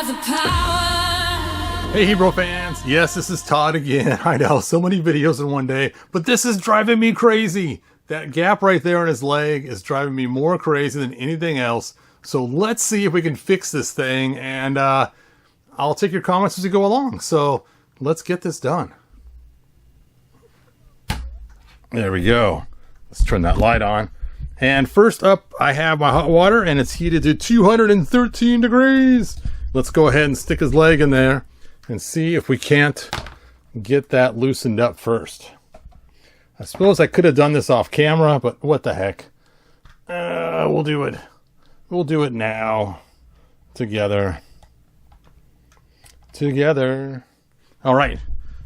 has the power. Hey Hebrew fans, yes, this is Todd again. I know, so many videos in one day, but this is driving me crazy. That gap right there in his leg is driving me more crazy than anything else. So let's see if we can fix this thing, and I'll take your comments as we go along. So let's get this done. There we go. Let's turn that light on. And first up, I have my hot water, and it's heated to 213 degrees. Let's go ahead and stick his leg in there and see if we can't get that loosened up first. I suppose I could have done this off camera, but what the heck. We'll do it. We'll do it now. Together. All right.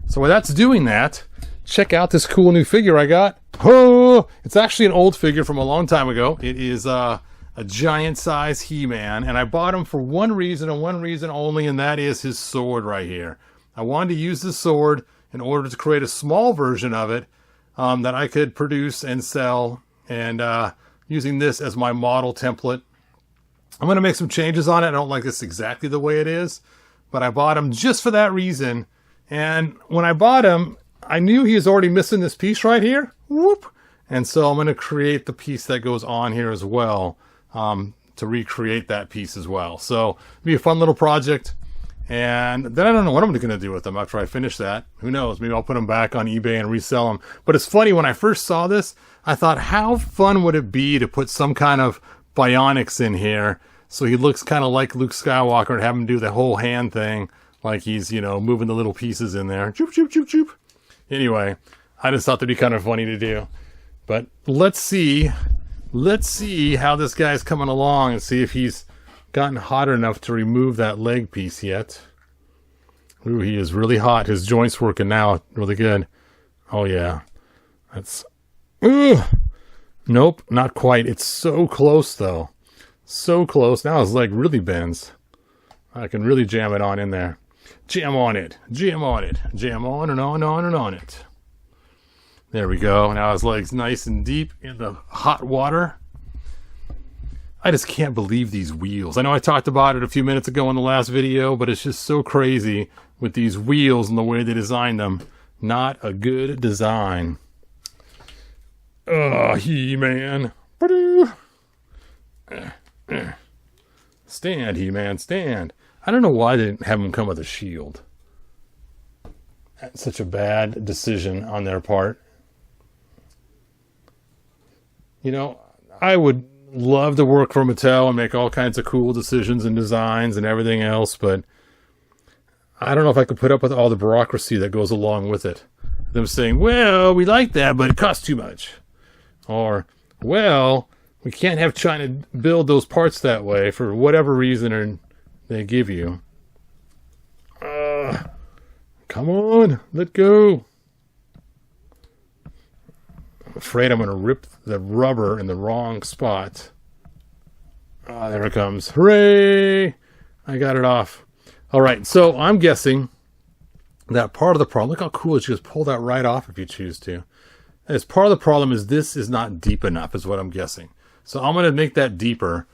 So while that's doing that, check out this cool new figure I got. Oh, it's actually an old figure from a long time ago. It is a giant size He-Man, and I bought him for one reason and one reason only, and that is his sword right here. I wanted to use this sword in order to create a small version of it that I could produce and sell, and using this as my model template. I'm going to make some changes on it. I don't like this exactly the way it is, but I bought him just for that reason. And when I bought him, I knew he was already missing this piece right here. Whoop! And so I'm going to create the piece that goes on here as well, to recreate that piece as well. So it'll be a fun little project. And then I don't know what I'm going to do with them after I finish that. Who knows? Maybe I'll put them back on eBay and resell them. But it's funny, when I first saw this, I thought, how fun would it be to put some kind of bionics in here so he looks kind of like Luke Skywalker, and have him do the whole hand thing, like he's, you know, moving the little pieces in there. Choop, choop, choop, choop. Anyway, I just thought that'd be kind of funny to do. But let's see how this guy's coming along and see if he's gotten hot enough to remove that leg piece yet. Ooh, he is really hot. His joint's working now really good. Oh yeah. That's... Ooh! Nope, not quite. It's so close though. So close. Now his leg really bends. I can really jam it on in there. Jam on it. Jam on it. Jam on and on and on and on it. There we go. Now his leg's nice and deep in the hot water. I just can't believe these wheels. I know I talked about it a few minutes ago in the last video, but it's just so crazy with these wheels and the way they designed them. Not a good design. Oh, He-Man. Stand, He-Man, stand. I don't know why they didn't have him come with a shield. That's such a bad decision on their part. You know, I would love to work for Mattel and make all kinds of cool decisions and designs and everything else, but I don't know if I could put up with all the bureaucracy that goes along with it. Them saying, well, we like that, but it costs too much. Or, well, we can't have China build those parts that way for whatever reason or they give you. Come on, let go. I'm afraid I'm going to rip the rubber in the wrong spot. Ah, there it comes. Hooray! I got it off. All right, so I'm guessing that part of the problem, look how cool it is. You just pull that right off if you choose to. As part of the problem is this is not deep enough, is what I'm guessing. So I'm going to make that deeper,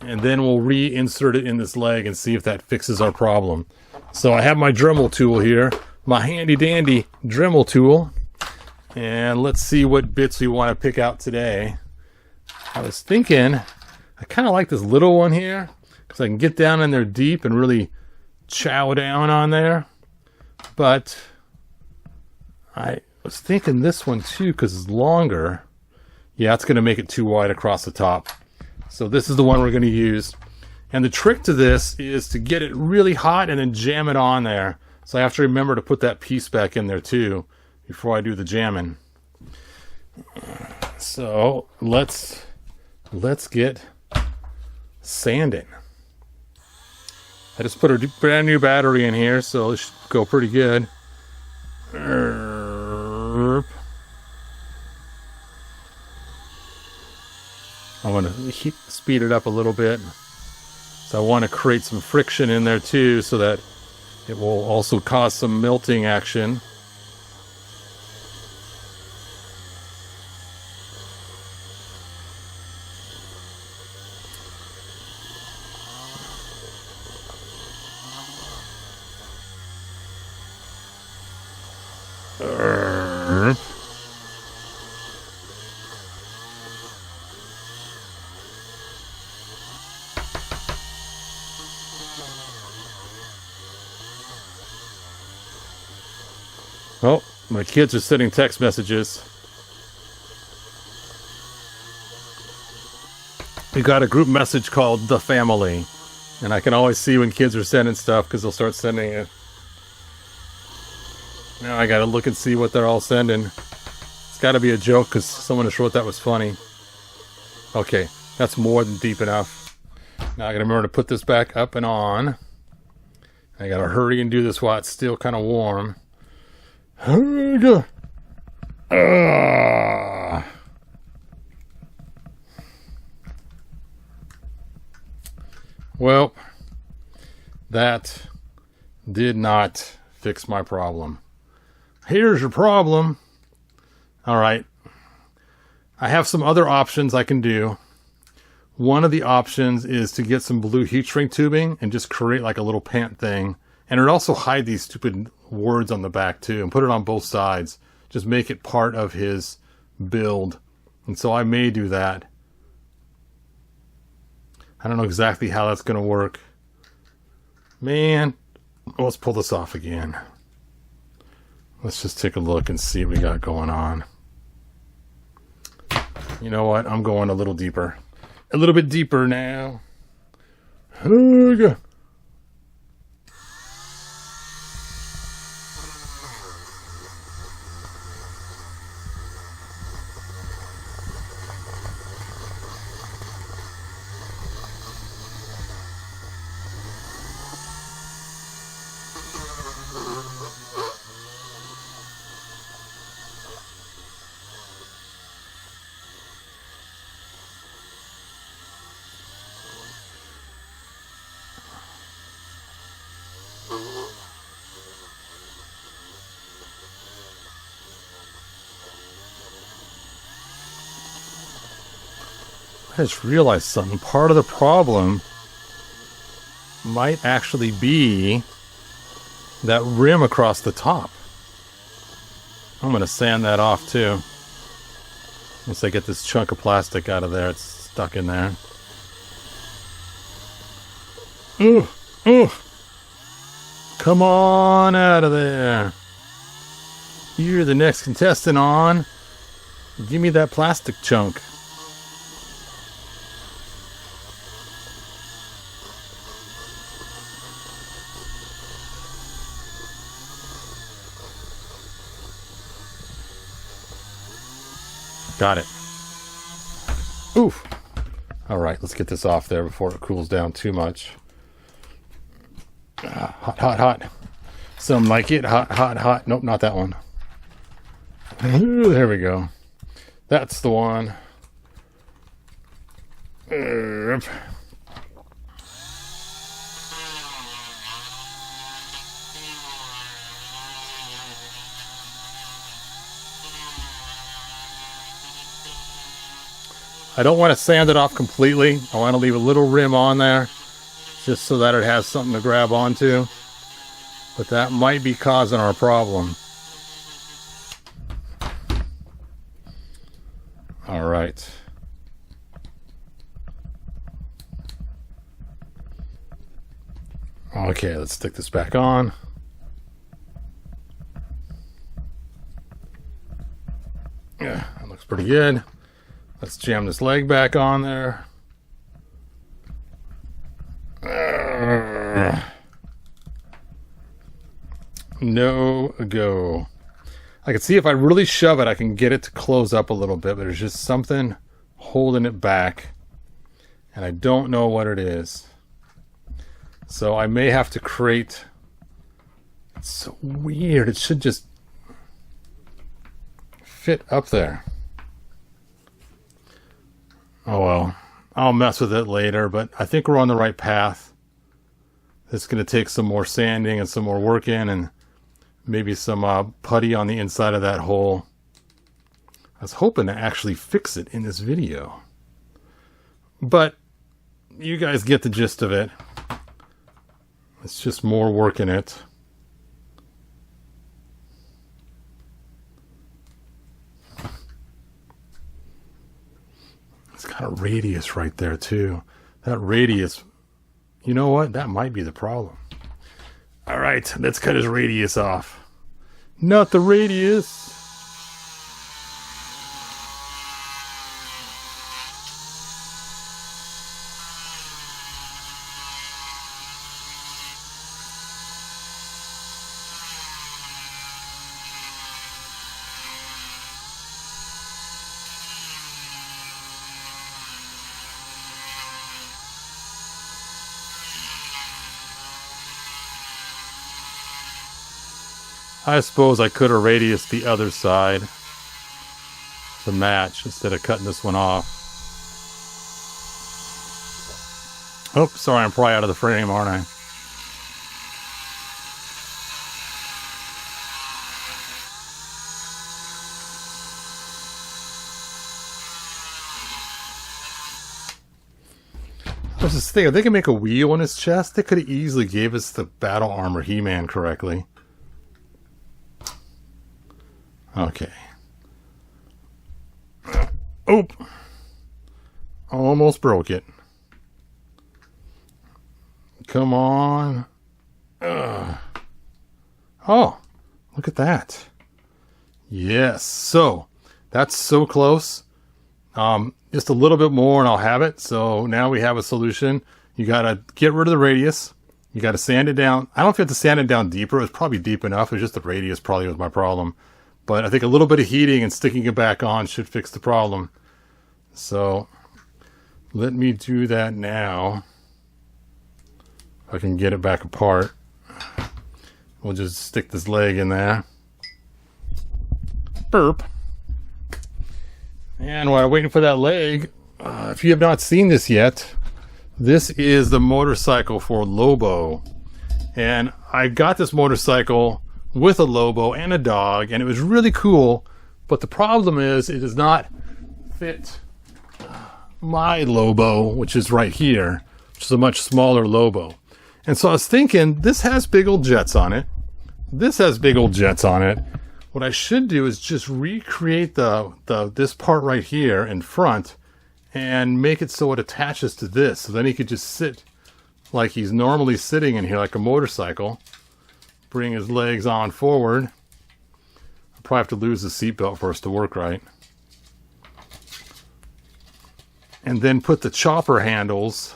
and then we'll reinsert it in this leg and see if that fixes our problem. So I have my Dremel tool here, my handy dandy Dremel tool, and let's see what bits we want to pick out today. I was thinking, I kind of like this little one here, because I can get down in there deep and really chow down on there. But I was thinking this one too, because it's longer. Yeah, it's going to make it too wide across the top. So this is the one we're going to use. And the trick to this is to get it really hot and then jam it on there. So I have to remember to put that piece back in there too before I do the jamming. So let's get sanding. I just put a brand new battery in here, so it should go pretty good. I want to speed it up a little bit. So I want to create some friction in there too, so that it will also cause some melting action. Oh, my kids are sending text messages. We got a group message called The Family. And I can always see when kids are sending stuff because they'll start sending it. Now I gotta look and see what they're all sending. It's gotta be a joke because someone just wrote that was funny. Okay, that's more than deep enough. Now I gotta remember to put this back up and on. I gotta hurry and do this while it's still kind of warm. Well, that did not fix my problem. Here's your problem. All right. I have some other options I can do. One of the options is to get some blue heat shrink tubing and just create like a little pant thing. And it also hide these stupid words on the back too and put it on both sides. Just make it part of his build. And so I may do that. I don't know exactly how that's going to work. Man, let's pull this off again. Let's just take a look and see what we got going on. You know what? I'm going a little deeper. A little bit deeper now. I just realized something. Part of the problem might actually be that rim across the top. I'm going to sand that off too. Once I get this chunk of plastic out of there, it's stuck in there. Ooh, ooh. Come on out of there. You're the next contestant on. Give me that plastic chunk. Got it. Oof. All right, let's get this off there before it cools down too much. Hot, hot, hot. Some like it. Hot, hot, hot. Nope, not that one. Ooh, there we go. That's the one. I don't want to sand it off completely. I want to leave a little rim on there just so that it has something to grab onto. But that might be causing our problem. All right. Okay, let's stick this back on. Yeah, that looks pretty good. Let's jam this leg back on there. No go. I can see if I really shove it, I can get it to close up a little bit, but there's just something holding it back. And I don't know what it is. So I may have to create... It's so weird. It should just fit up there. Oh well, I'll mess with it later, but I think we're on the right path. It's going to take some more sanding and some more work in, and maybe some putty on the inside of that hole. I was hoping to actually fix it in this video. But you guys get the gist of it. It's just more work in it. that radius right there too. That radius, you know what? That might be the problem. All right, let's cut his radius off. Not the radius. I suppose I could have radiused the other side to match instead of cutting this one off. Oh, sorry, I'm probably out of the frame, aren't I? There's this thing, if they can make a wheel on his chest, they could have easily gave us the battle armor He-Man correctly. Okay. Oop. Almost broke it. Come on. Oh, look at that. Yes. So, that's so close. Just a little bit more and I'll have it. So now we have a solution. You got to get rid of the radius. You got to sand it down. I don't know if you have to sand it down deeper. It was probably deep enough. It was just the radius probably was my problem. But I think a little bit of heating and sticking it back on should fix the problem. So let me do that now. If I can get it back apart. We'll just stick this leg in there. Burp. And while I'm waiting for that leg, if you have not seen this yet, this is the motorcycle for Lobo. And I got this motorcycle with a Lobo and a dog, and it was really cool, but the problem is it does not fit my Lobo, which is right here, which is a much smaller Lobo. And so I was thinking, this has big old jets on it. This has big old jets on it. What I should do is just recreate this part right here in front and make it so it attaches to this. So then he could just sit like he's normally sitting in here like a motorcycle. Bring his legs on forward. I'll probably have to lose the seatbelt for us to work right. And then put the chopper handles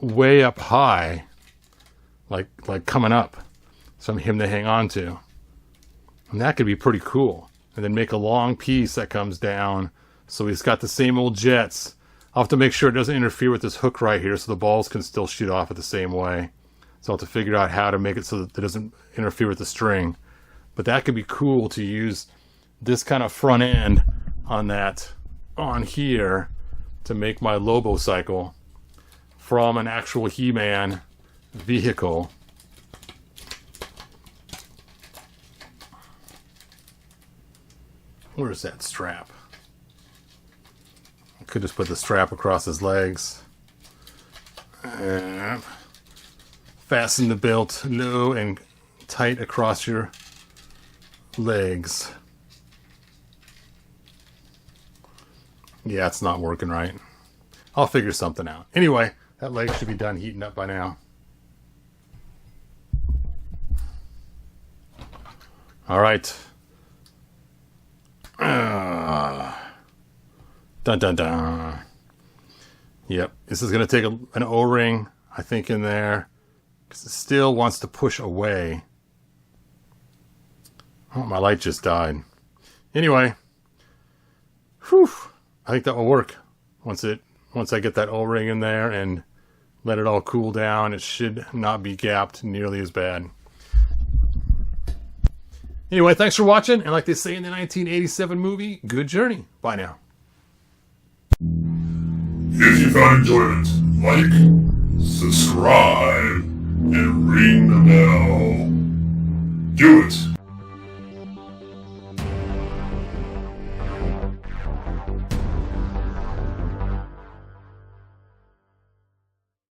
way up high, like coming up, so him to hang on to. And that could be pretty cool. And then make a long piece that comes down, so he's got the same old jets. I'll have to make sure it doesn't interfere with this hook right here, so the balls can still shoot off at the same way. So I'll have to figure out how to make it so that it doesn't interfere with the string. But that could be cool to use this kind of front end on that, on here, to make my Lobo cycle from an actual He-Man vehicle. Where's that strap? I could just put the strap across his legs. And fasten the belt low and tight across your legs. Yeah, it's not working right. I'll figure something out. Anyway, that leg should be done heating up by now. All right. Dun dun dun. Yep, this is going to take an O-ring, I think, in there, because it still wants to push away. Oh, my light just died. Anyway, whew, I think that will work. Once I get that O-ring in there and let it all cool down, it should not be gapped nearly as bad. Anyway, thanks for watching, and like they say in the 1987 movie, good journey. Bye now. If you found enjoyment, like, subscribe, and ring the bell. Do it!